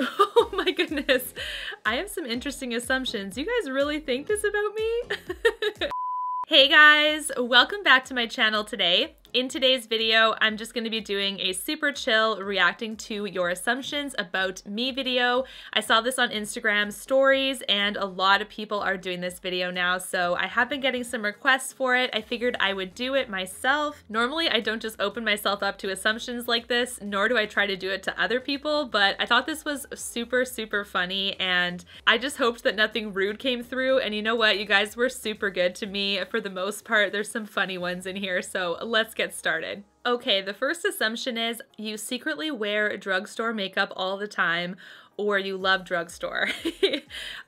Oh my goodness. I have some interesting assumptions. You guys really think this about me? Hey guys, welcome back to my channel today. In today's video, I'm just going to be doing a super chill reacting to your assumptions about me video. I saw this on Instagram stories and a lot of people are doing this video now, so I have been getting some requests for it. I figured I would do it myself. Normally, I don't just open myself up to assumptions like this, nor do I try to do it to other people, but I thought this was super funny and I just hoped that nothing rude came through, and you know what? You guys were super good to me for the most part. There's some funny ones in here, so let's get started. Okay, the first assumption is you secretly wear drugstore makeup all the time, or you love drugstore.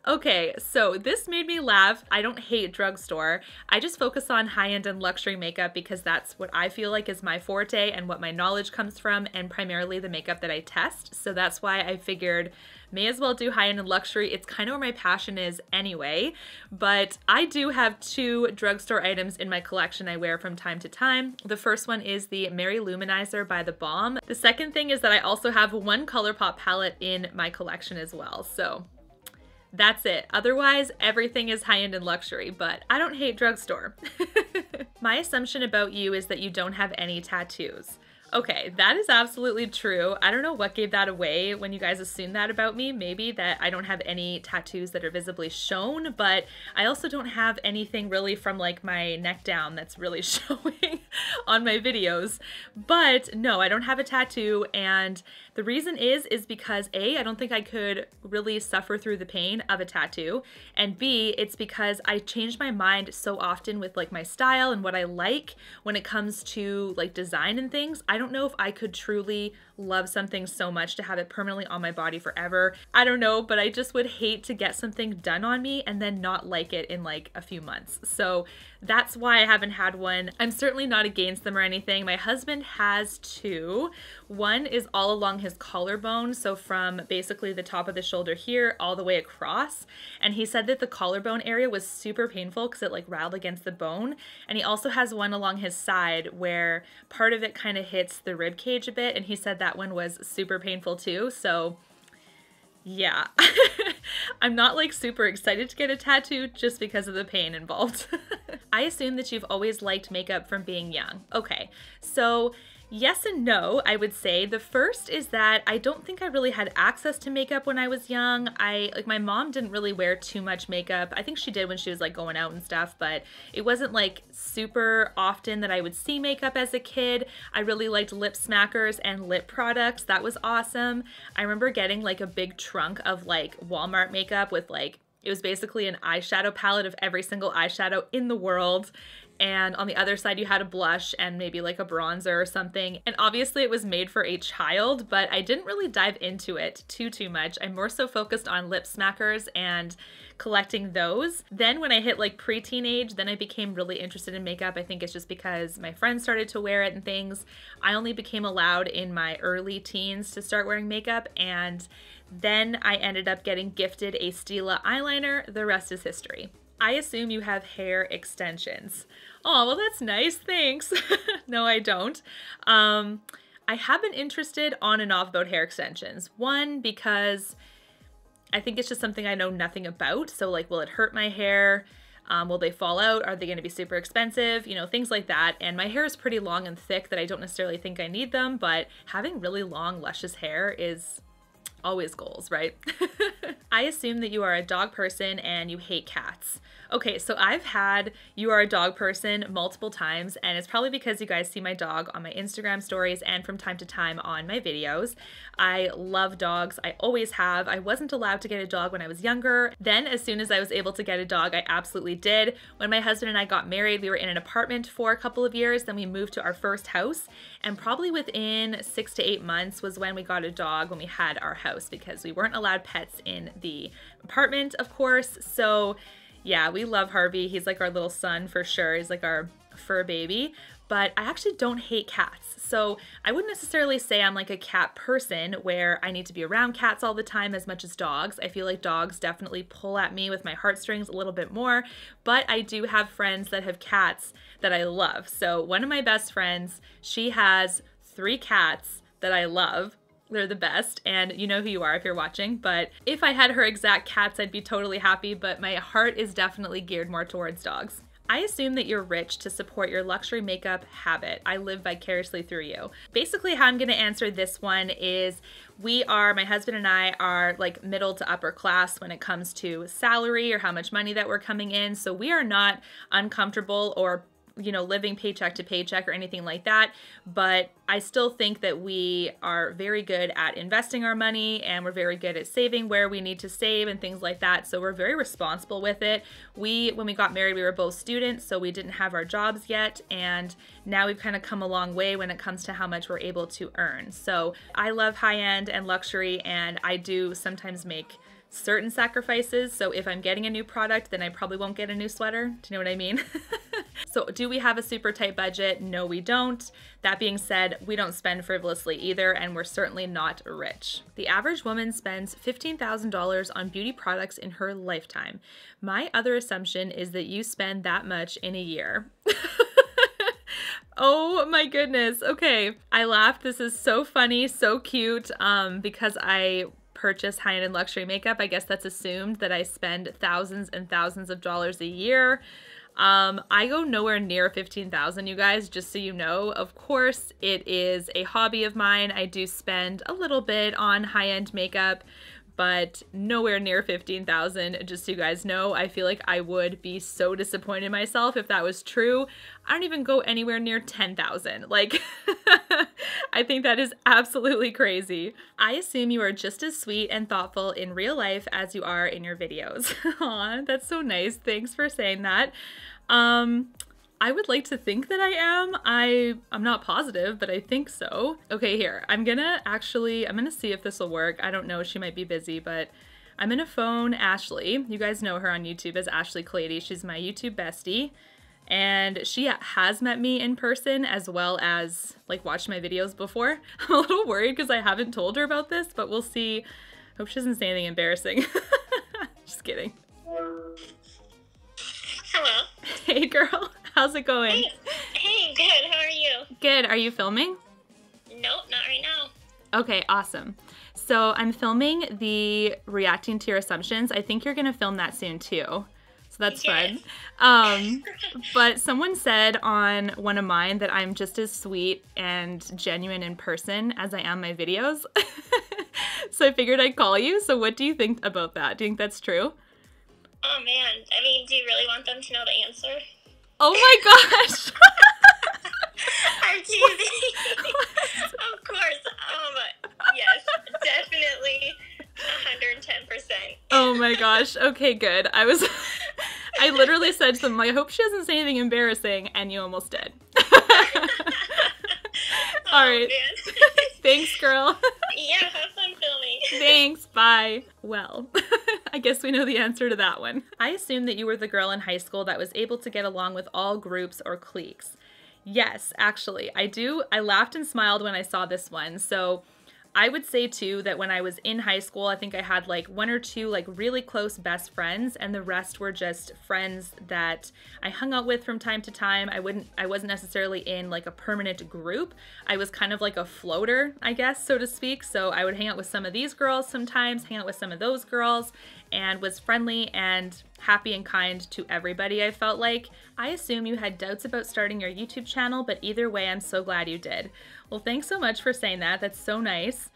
Okay, so this made me laugh. I don't hate drugstore. I just focus on high-end and luxury makeup because that's what I feel like is my forte and what my knowledge comes from, and primarily the makeup that I test. So that's why I figured may as well do high-end and luxury. It's kind of where my passion is anyway, but I do have two drugstore items in my collection I wear from time to time. The first one is the Mary Luminizer by The Balm. The second thing is that I also have one ColourPop palette in my collection as well, so that's it. Otherwise, everything is high-end and luxury, but I don't hate drugstore. My assumption about you is that you don't have any tattoos. Okay, that is absolutely true. I don't know what gave that away when you guys assumed that about me. Maybe that I don't have any tattoos that are visibly shown, but I also don't have anything really from like my neck down that's really showing on my videos. But no, I don't have a tattoo, and the reason is because A, I don't think I could really suffer through the pain of a tattoo, and B, it's because I change my mind so often with like my style and what I like when it comes to like design and things. I don't know if I could truly love something so much to have it permanently on my body forever. I don't know, but I just would hate to get something done on me and then not like it in like a few months. So that's why I haven't had one. I'm certainly not against them or anything. My husband has two. One is all along his collarbone, so from basically the top of the shoulder here all the way across. And he said that the collarbone area was super painful because it like rattled against the bone. And he also has one along his side where part of it kind of hits the rib cage a bit, and he said that one was super painful too. So yeah, I'm not like super excited to get a tattoo just because of the pain involved. I assume that you've always liked makeup from being young. Okay, so yes and no, I would say. The first is that I don't think I really had access to makeup when I was young. My mom didn't really wear too much makeup. I think she did when she was like going out and stuff, but it wasn't like super often that I would see makeup as a kid. I really liked lip smackers and lip products. That was awesome. I remember getting like a big trunk of like Walmart makeup with like, it was basically an eyeshadow palette of every single eyeshadow in the world. And on the other side you had a blush and maybe like a bronzer or something. And obviously it was made for a child, but I didn't really dive into it too much. I'm more so focused on lip smackers and collecting those. Then when I hit like pre-teenage, then I became really interested in makeup. I think it's just because my friends started to wear it and things. I only became allowed in my early teens to start wearing makeup, and then I ended up getting gifted a Stila eyeliner. The rest is history. I assume you have hair extensions. Oh, well, that's nice, thanks. No, I don't. I have been interested on and off about hair extensions. One, because I think it's just something I know nothing about. So like, will it hurt my hair? Will they fall out? Are they gonna be super expensive? You know, things like that. And my hair is pretty long and thick that I don't necessarily think I need them, but having really long, luscious hair is always goals, right? I assume that you are a dog person and you hate cats. Okay, so I've had you are a dog person multiple times, and it's probably because you guys see my dog on my Instagram stories and from time to time on my videos. I love dogs. I always have. I wasn't allowed to get a dog when I was younger. Then as soon as I was able to get a dog, I absolutely did. When my husband and I got married, we were in an apartment for a couple of years. Then we moved to our first house, and probably within 6 to 8 months was when we got a dog when we had our house, because we weren't allowed pets in the apartment, of course. So yeah, we love Harvey. He's like our little son for sure. He's like our fur baby. But I actually don't hate cats. So I wouldn't necessarily say I'm like a cat person where I need to be around cats all the time as much as dogs. I feel like dogs definitely pull at me with my heartstrings a little bit more. But I do have friends that have cats that I love. So one of my best friends, she has 3 cats that I love. They're the best, and you know who you are if you're watching, but if I had her exact cats, I'd be totally happy, but my heart is definitely geared more towards dogs. I assume that you're rich to support your luxury makeup habit. I live vicariously through you. Basically, how I'm gonna answer this one is my husband and I are like middle to upper class when it comes to salary or how much money that we're coming in. So we are not uncomfortable or living paycheck to paycheck or anything like that. But I still think that we are very good at investing our money, and we're very good at saving where we need to save and things like that. So we're very responsible with it. When we got married, we were both students, so we didn't have our jobs yet. And now we've kind of come a long way when it comes to how much we're able to earn. So I love high-end and luxury, and I do sometimes make certain sacrifices. So if I'm getting a new product, then I probably won't get a new sweater. Do you know what I mean? So do we have a super tight budget? No, we don't. That being said, we don't spend frivolously either, and we're certainly not rich. The average woman spends $15,000 on beauty products in her lifetime. My other assumption is that you spend that much in a year. Oh my goodness. Okay, I laughed. This is so funny, so cute, because I purchase high-end and luxury makeup. I guess that's assumed that I spend thousands and thousands of dollars a year. I go nowhere near 15,000, you guys, just so you know. Of course, it is a hobby of mine. I do spend a little bit on high-end makeup, but nowhere near 15,000, just so you guys know. I feel like I would be so disappointed in myself if that was true. I don't even go anywhere near 10,000. Like, I think that is absolutely crazy. I assume you are just as sweet and thoughtful in real life as you are in your videos. Aw, that's so nice. Thanks for saying that. I would like to think that I am. I'm not positive, but I think so. Okay, here. I'm gonna see if this will work. I don't know, she might be busy, but I'm gonna phone Ashley. You guys know her on YouTube as Ashley Clady. She's my YouTube bestie, and she has met me in person as well as like watched my videos before. I'm a little worried because I haven't told her about this, but we'll see. Hope she doesn't say anything embarrassing. Just kidding. Hello. Hey girl, how's it going? Hey, good. How are you? Good. Are you filming? Nope, not right now. Okay, awesome. So I'm filming the reacting to your assumptions. I think you're gonna film that soon too. So that's fun. But someone said on one of mine that I'm just as sweet and genuine in person as I am my videos. So I figured I'd call you. So what do you think about that? Do you think that's true? Oh man, I mean, do you really want them to know the answer? Oh my gosh! I'm teasing. Of course. Yes, definitely 110%. Oh my gosh. Okay, good. I literally said to them, I hope she doesn't say anything embarrassing, and you almost did. All right. Man. Thanks, girl. Yeah, have fun filming. Thanks, bye. Well, I guess we know the answer to that one. I assume that you were the girl in high school that was able to get along with all groups or cliques. Yes, actually, I do. I laughed and smiled when I saw this one. So I would say too that when I was in high school, I think I had like one or two like really close best friends, and the rest were just friends that I hung out with from time to time. I wasn't necessarily in like a permanent group. I was kind of like a floater, I guess, so to speak. So I would hang out with some of these girls sometimes, hang out with some of those girls, and was friendly and happy and kind to everybody, I felt like. I assume you had doubts about starting your YouTube channel, but either way, I'm so glad you did. Well, thanks so much for saying that. That's so nice.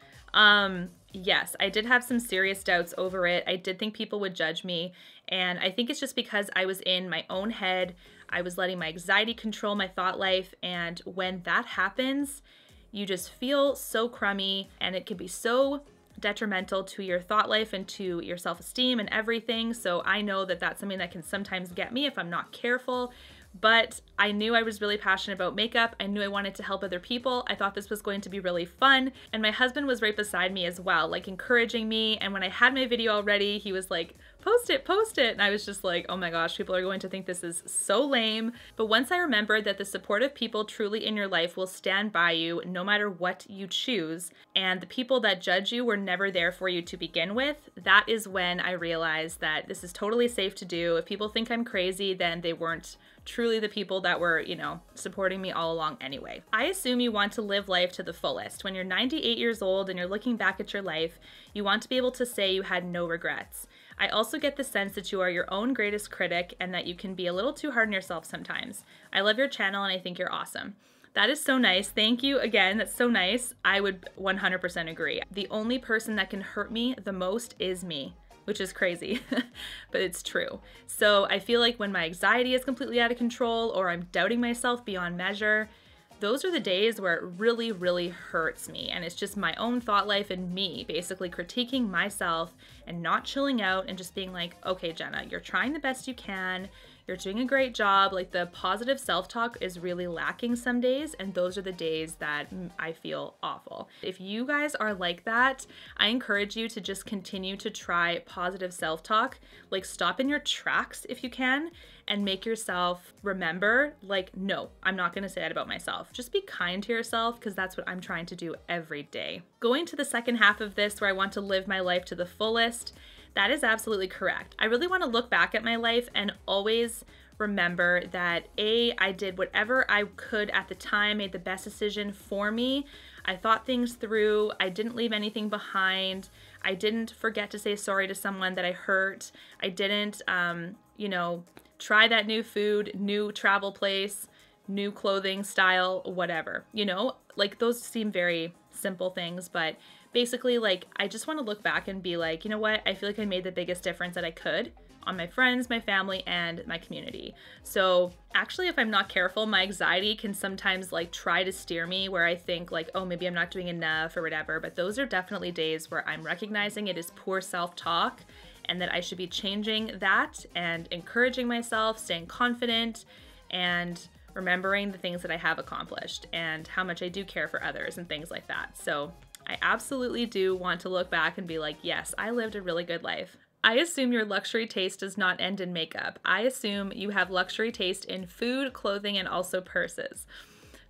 Yes, I did have some serious doubts over it. I did think people would judge me, and I think it's just because I was in my own head. I was letting my anxiety control my thought life, and when that happens, you just feel so crummy, and it can be so detrimental to your thought life and to your self-esteem and everything. So I know that that's something that can sometimes get me if I'm not careful. But I knew I was really passionate about makeup. I knew I wanted to help other people. I thought this was going to be really fun. And my husband was right beside me as well, like encouraging me. And when I had my video already, he was like post it, post it. And I was just like, oh my gosh, people are going to think this is so lame. But once I remembered that the supportive people truly in your life will stand by you no matter what you choose, and the people that judge you were never there for you to begin with, that is when I realized that this is totally safe to do. If people think I'm crazy, then they weren't truly the people that were, you know, supporting me all along anyway. I assume you want to live life to the fullest. When you're 98 years old and you're looking back at your life, you want to be able to say you had no regrets. I also get the sense that you are your own greatest critic and that you can be a little too hard on yourself sometimes. I love your channel and I think you're awesome. That is so nice. Thank you again. That's so nice. I would 100% agree. The only person that can hurt me the most is me, which is crazy, but it's true. So I feel like when my anxiety is completely out of control or I'm doubting myself beyond measure, those are the days where it really, really hurts me. And it's just my own thought life and me basically critiquing myself and not chilling out and just being like, okay, Jena, you're trying the best you can. You're doing a great job. Like, the positive self-talk is really lacking some days, and those are the days that I feel awful. If you guys are like that, I encourage you to just continue to try positive self-talk. Like, stop in your tracks if you can and make yourself remember, like, no, I'm not gonna say that about myself. Just be kind to yourself, because that's what I'm trying to do every day. Going to the second half of this, where I want to live my life to the fullest, that is absolutely correct. I really want to look back at my life and always remember that I did whatever I could at the time, made the best decision for me. I thought things through. I didn't leave anything behind. I didn't forget to say sorry to someone that I hurt. I didn't, you know, try that new food, new travel place, new clothing style, whatever, you know, like those seem very simple things, but basically, like, I just want to look back and be like, you know what? I feel like I made the biggest difference that I could on my friends, my family, and my community. So actually, if I'm not careful, my anxiety can sometimes like try to steer me where I think like, oh, maybe I'm not doing enough or whatever. But those are definitely days where I'm recognizing it is poor self-talk and that I should be changing that and encouraging myself, staying confident, and remembering the things that I have accomplished and how much I do care for others and things like that. So I absolutely do want to look back and be like, yes, I lived a really good life. I assume your luxury taste does not end in makeup. I assume you have luxury taste in food, clothing, and also purses.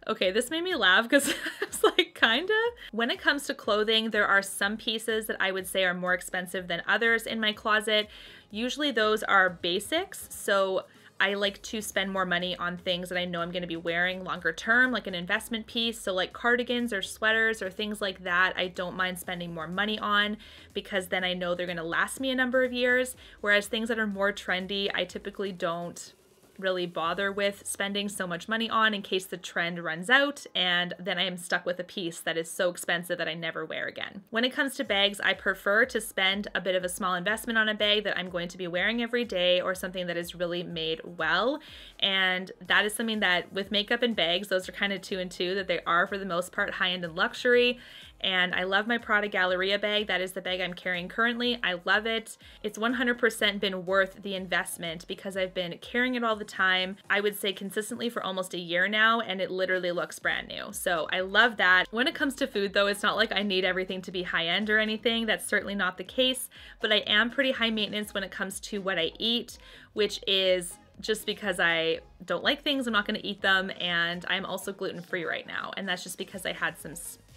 Okay, this made me laugh because it's like, kinda. When it comes to clothing, there are some pieces that I would say are more expensive than others in my closet. Usually those are basics, so I like to spend more money on things that I know I'm going to be wearing longer term, like an investment piece. So like cardigans or sweaters or things like that, I don't mind spending more money on because then I know they're going to last me a number of years. Whereas things that are more trendy, I typically don't really bother with spending so much money on in case the trend runs out and then I am stuck with a piece that is so expensive that I never wear again. When it comes to bags, I prefer to spend a bit of a small investment on a bag that I'm going to be wearing every day or something that is really made well. And that is something that with makeup and bags, those are kind of two and two, that they are for the most part high-end and luxury. And I love my Prada Galleria bag. That is the bag I'm carrying currently. I love it. It's 100% been worth the investment because I've been carrying it all the time. I would say consistently for almost a year now, and it literally looks brand new. So I love that. When it comes to food though, it's not like I need everything to be high-end or anything. That's certainly not the case, but I am pretty high maintenance when it comes to what I eat, which is just because I don't like things, I'm not gonna eat them, and I'm also gluten-free right now. And that's just because I had some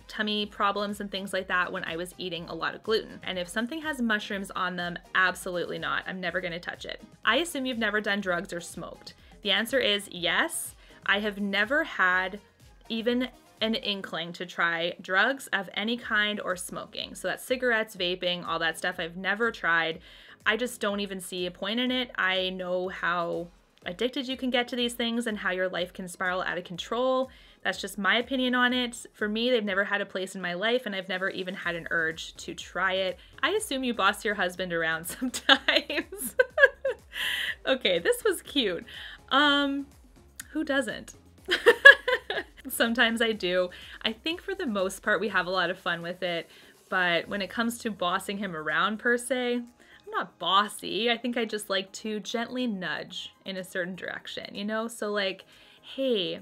tummy problems and things like that when I was eating a lot of gluten. And if something has mushrooms on them, absolutely not. I'm never gonna touch it. I assume you've never done drugs or smoked. The answer is yes. I have never had even an inkling to try drugs of any kind or smoking. So that's cigarettes, vaping, all that stuff I've never tried. I just don't even see a point in it. I know how addicted you can get to these things and how your life can spiral out of control. That's just my opinion on it. For me, they've never had a place in my life and I've never even had an urge to try it. I assume you boss your husband around sometimes. Okay, this was cute. Who doesn't? Sometimes I do. I think for the most part we have a lot of fun with it, but when it comes to bossing him around per se, I'm not bossy. I think I just like to gently nudge in a certain direction, you know? So like, hey,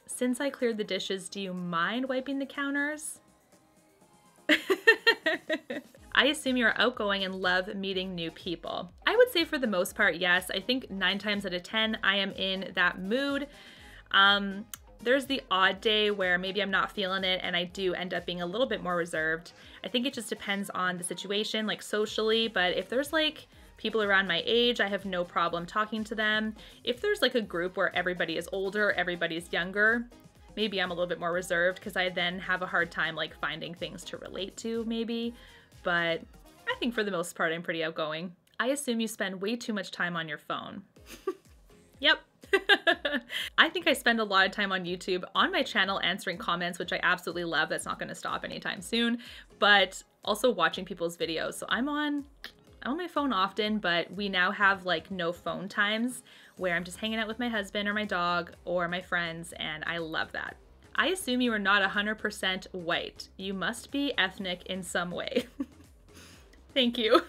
since I cleared the dishes, do you mind wiping the counters? I assume you're outgoing and love meeting new people. I I would say for the most part, yes. I think 9 times out of 10, I am in that mood. There's the odd day where maybe I'm not feeling it and I do end up being a little bit more reserved. I think it just depends on the situation, like socially, but if there's like people around my age, I have no problem talking to them. If there's like a group where everybody is older, everybody's younger, maybe I'm a little bit more reserved because I then have a hard time like finding things to relate to maybe. But I think for the most part, I'm pretty outgoing. I assume you spend way too much time on your phone. Yep. I think I spend a lot of time on YouTube on my channel answering comments, which I absolutely love. That's not going to stop anytime soon, but also watching people's videos. So I'm on my phone often, but we now have like no phone times where I'm just hanging out with my husband or my dog or my friends, and I love that. I assume you are not 100% white. You must be ethnic in some way. Thank you.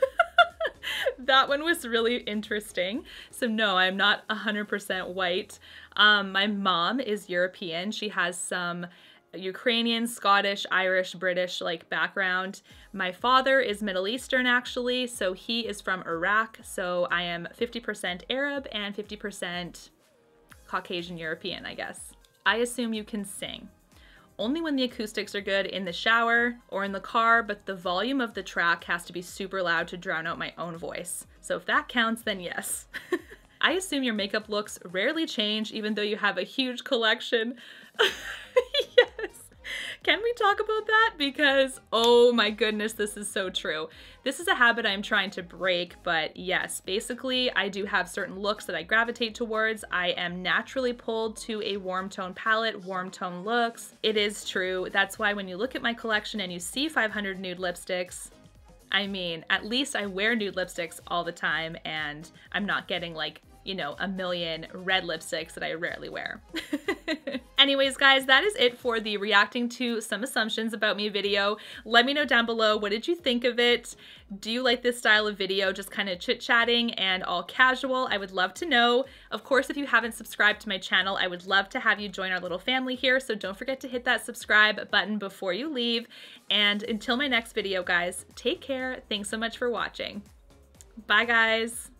That one was really interesting. So no, I'm not 100% white. My mom is European. She has some Ukrainian, Scottish, Irish, British like background. My father is Middle Eastern actually, so he is from Iraq. So I am 50% Arab and 50% Caucasian European, I guess. I assume you can sing. Only when the acoustics are good in the shower or in the car, but the volume of the track has to be super loud to drown out my own voice. So if that counts, then yes. I assume your makeup looks rarely change even though you have a huge collection. Yes. Can we talk about that? Because, oh my goodness, this is so true. This is a habit I'm trying to break, but yes, basically I do have certain looks that I gravitate towards. I am naturally pulled to a warm tone palette, warm tone looks. It is true. That's why when you look at my collection and you see 500 nude lipsticks, I mean, at least I wear nude lipsticks all the time and I'm not getting like, you know, a million red lipsticks that I rarely wear. Anyways, guys, that is it for the reacting to some assumptions about me video. Let me know down below, what did you think of it? Do you like this style of video, just kind of chit-chatting and all casual? I would love to know. Of course, if you haven't subscribed to my channel, I would love to have you join our little family here, so don't forget to hit that subscribe button before you leave. And until my next video, guys, take care. Thanks so much for watching. Bye, guys.